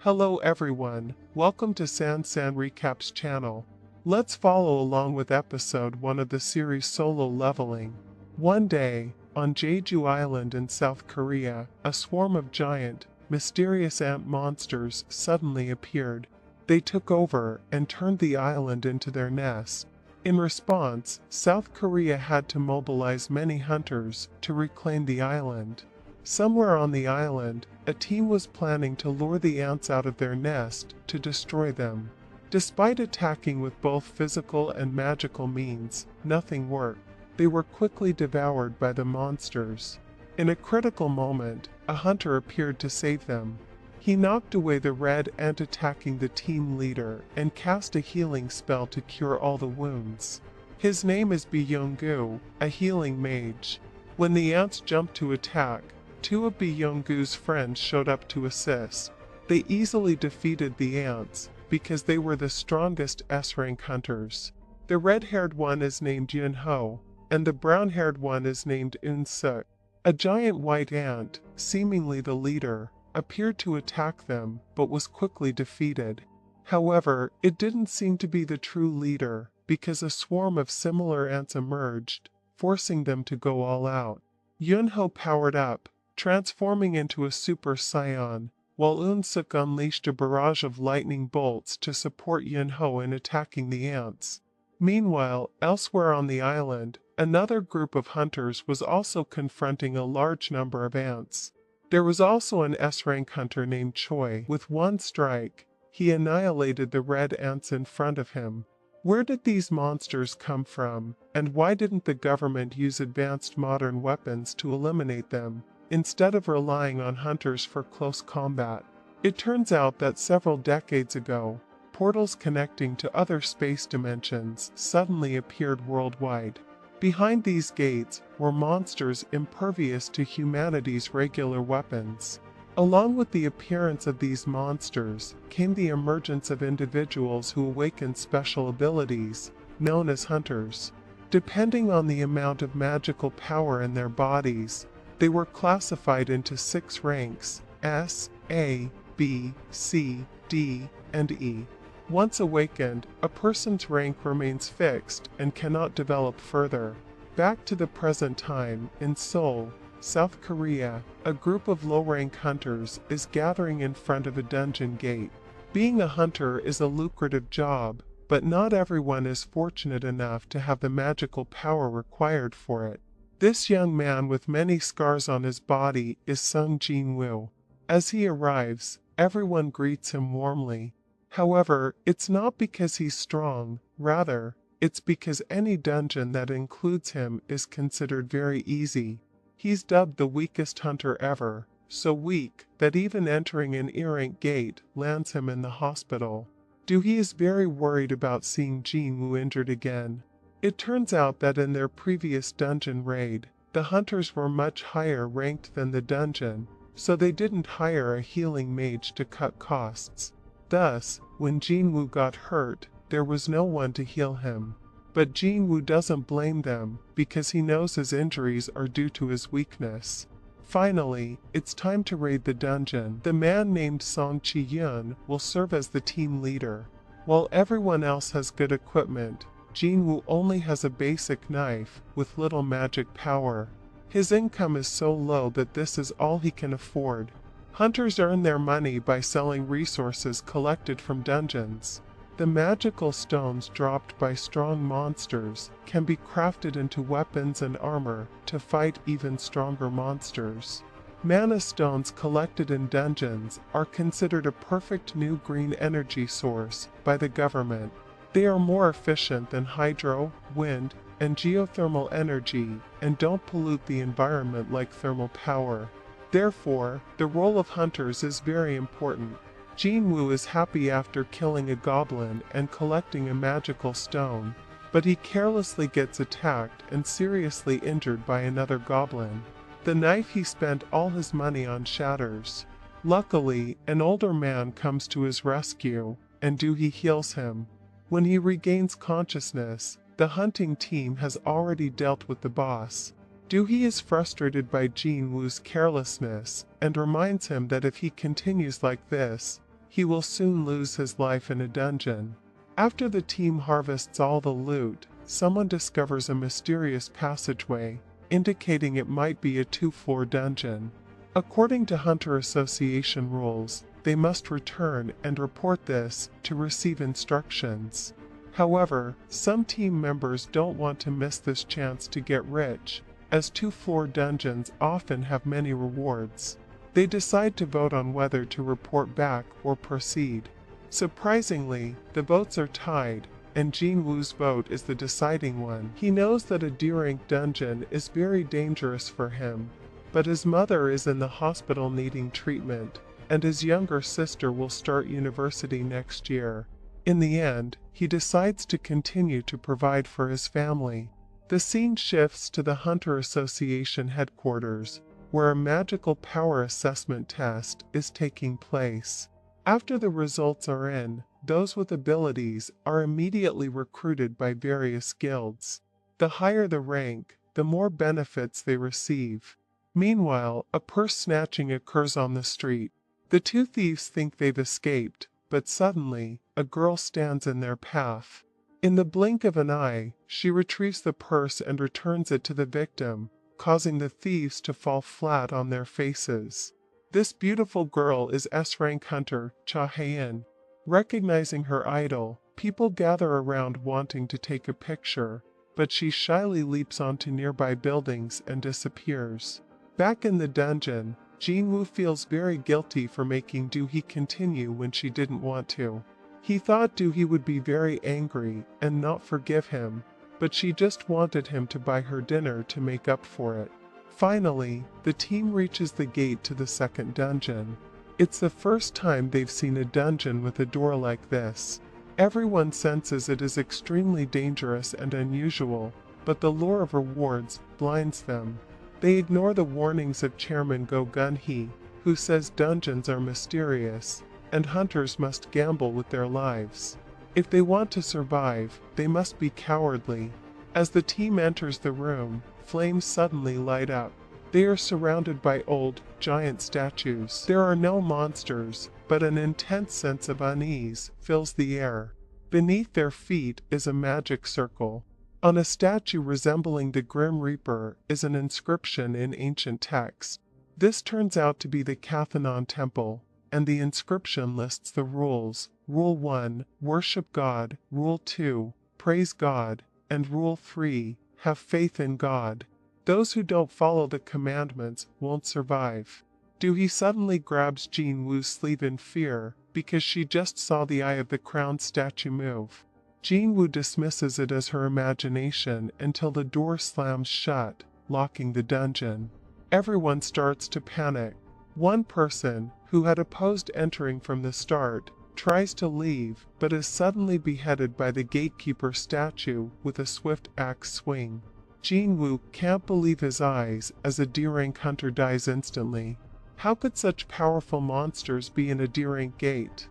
Hello everyone, welcome to San Recaps channel. Let's follow along with episode 1 of the series Solo Leveling. One day, on Jeju Island in South Korea, a swarm of giant, mysterious ant monsters suddenly appeared. They took over and turned the island into their nest. In response, South Korea had to mobilize many hunters to reclaim the island. Somewhere on the island, a team was planning to lure the ants out of their nest to destroy them. Despite attacking with both physical and magical means, nothing worked. They were quickly devoured by the monsters. In a critical moment, a hunter appeared to save them. He knocked away the red ant attacking the team leader and cast a healing spell to cure all the wounds. His name is Byung-gu, a healing mage. When the ants jumped to attack, two of Byung-gu's friends showed up to assist. They easily defeated the ants because they were the strongest S-rank hunters. The red-haired one is named Yun-ho, and the brown-haired one is named Un-suk. A giant white ant, seemingly the leader, appeared to attack them but was quickly defeated. However, it didn't seem to be the true leader because a swarm of similar ants emerged, forcing them to go all out. Yun-ho powered up, transforming into a Super Saiyan, while Un-suk unleashed a barrage of lightning bolts to support Yun-ho in attacking the ants. Meanwhile, elsewhere on the island, another group of hunters was also confronting a large number of ants. There was also an S-rank hunter named Choi. With one strike, he annihilated the red ants in front of him. Where did these monsters come from, and why didn't the government use advanced modern weapons to eliminate them, instead of relying on hunters for close combat? It turns out that several decades ago, portals connecting to other space dimensions suddenly appeared worldwide. Behind these gates were monsters impervious to humanity's regular weapons. Along with the appearance of these monsters came the emergence of individuals who awakened special abilities, known as hunters. Depending on the amount of magical power in their bodies, they were classified into 6 ranks: S, A, B, C, D, and E. Once awakened, a person's rank remains fixed and cannot develop further. Back to the present time, in Seoul, South Korea, a group of low-rank hunters is gathering in front of a dungeon gate. Being a hunter is a lucrative job, but not everyone is fortunate enough to have the magical power required for it. This young man with many scars on his body is Sung Jin-woo. As he arrives, everyone greets him warmly. However, it's not because he's strong, rather, it's because any dungeon that includes him is considered very easy. He's dubbed the weakest hunter ever, so weak that even entering an E-rank gate lands him in the hospital. Doohee is very worried about seeing Jin-woo injured again. It turns out that in their previous dungeon raid, the hunters were much higher ranked than the dungeon, so they didn't hire a healing mage to cut costs. Thus, when Jin-woo got hurt, there was no one to heal him. But Jin-woo doesn't blame them because he knows his injuries are due to his weakness. Finally, it's time to raid the dungeon. The man named Song Chi-yun will serve as the team leader. While everyone else has good equipment, Jin-woo only has a basic knife with little magic power. His income is so low that this is all he can afford. Hunters earn their money by selling resources collected from dungeons. The magical stones dropped by strong monsters can be crafted into weapons and armor to fight even stronger monsters. Mana stones collected in dungeons are considered a perfect new green energy source by the government. They are more efficient than hydro, wind, and geothermal energy and don't pollute the environment like thermal power. Therefore, the role of hunters is very important. Jin-woo is happy after killing a goblin and collecting a magical stone, but he carelessly gets attacked and seriously injured by another goblin. The knife he spent all his money on shatters. Luckily, an older man comes to his rescue, and Doohee heals him. When he regains consciousness, the hunting team has already dealt with the boss. Doohee is frustrated by Jin-woo's carelessness and reminds him that if he continues like this, he will soon lose his life in a dungeon. After the team harvests all the loot, someone discovers a mysterious passageway, indicating it might be a 2-floor dungeon. According to Hunter Association rules, they must return and report this to receive instructions. However, some team members don't want to miss this chance to get rich, as 2-floor dungeons often have many rewards. They decide to vote on whether to report back or proceed. Surprisingly, the votes are tied, and Jin-Woo's vote is the deciding one. He knows that a D-rank dungeon is very dangerous for him, but his mother is in the hospital needing treatment, and his younger sister will start university next year. In the end, he decides to continue to provide for his family. The scene shifts to the Hunter Association headquarters, where a magical power assessment test is taking place. After the results are in, those with abilities are immediately recruited by various guilds. The higher the rank, the more benefits they receive. Meanwhile, a purse snatching occurs on the street. The two thieves think they've escaped, but suddenly, a girl stands in their path. In the blink of an eye, she retrieves the purse and returns it to the victim, causing the thieves to fall flat on their faces. This beautiful girl is S-rank hunter Cha Hae-in. Recognizing her idol, people gather around wanting to take a picture, but she shyly leaps onto nearby buildings and disappears. Back in the dungeon, Jin-Woo feels very guilty for making Doohee continue when she didn't want to. He thought Doohee would be very angry and not forgive him, but she just wanted him to buy her dinner to make up for it. Finally, the team reaches the gate to the second dungeon. It's the first time they've seen a dungeon with a door like this. Everyone senses it is extremely dangerous and unusual, but the lure of rewards blinds them. They ignore the warnings of Chairman Go Gun-hee, who says dungeons are mysterious, and hunters must gamble with their lives. If they want to survive, they must be cowardly. As the team enters the room, flames suddenly light up. They are surrounded by old, giant statues. There are no monsters, but an intense sense of unease fills the air. Beneath their feet is a magic circle. On a statue resembling the Grim Reaper is an inscription in ancient text. This turns out to be the Cathanon Temple, and the inscription lists the rules. Rule 1, worship God. Rule 2, praise God. And Rule 3, have faith in God. Those who don't follow the commandments won't survive. Doohee suddenly grabs Jin-Woo's sleeve in fear, because she just saw the eye of the crowned statue move. Jin-Woo dismisses it as her imagination until the door slams shut, locking the dungeon. Everyone starts to panic. One person, who had opposed entering from the start, tries to leave, but is suddenly beheaded by the gatekeeper statue with a swift axe swing. Jin-Woo can't believe his eyes as a D-rank hunter dies instantly. How could such powerful monsters be in a D-rank gate?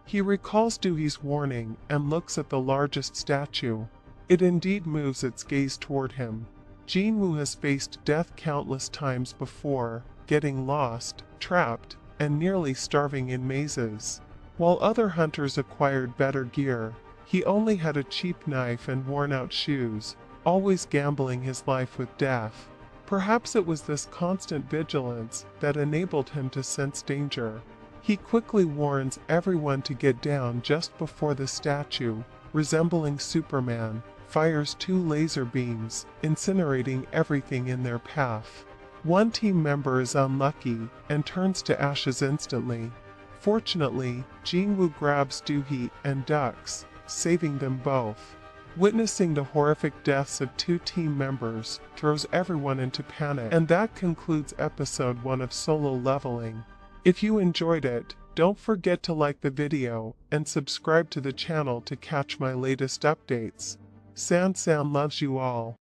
He recalls Doohee's warning and looks at the largest statue. It indeed moves its gaze toward him. Jin-Woo has faced death countless times before, getting lost, trapped, and nearly starving in mazes. While other hunters acquired better gear, he only had a cheap knife and worn-out shoes, always gambling his life with death. Perhaps it was this constant vigilance that enabled him to sense danger. He quickly warns everyone to get down just before the statue, resembling Superman, fires 2 laser beams, incinerating everything in their path. One team member is unlucky and turns to ashes instantly. Fortunately, Jin-Woo grabs Doohee and ducks, saving them both. Witnessing the horrific deaths of 2 team members throws everyone into panic, and that concludes episode 1 of Solo Leveling. If you enjoyed it, don't forget to like the video and subscribe to the channel to catch my latest updates. San loves you all.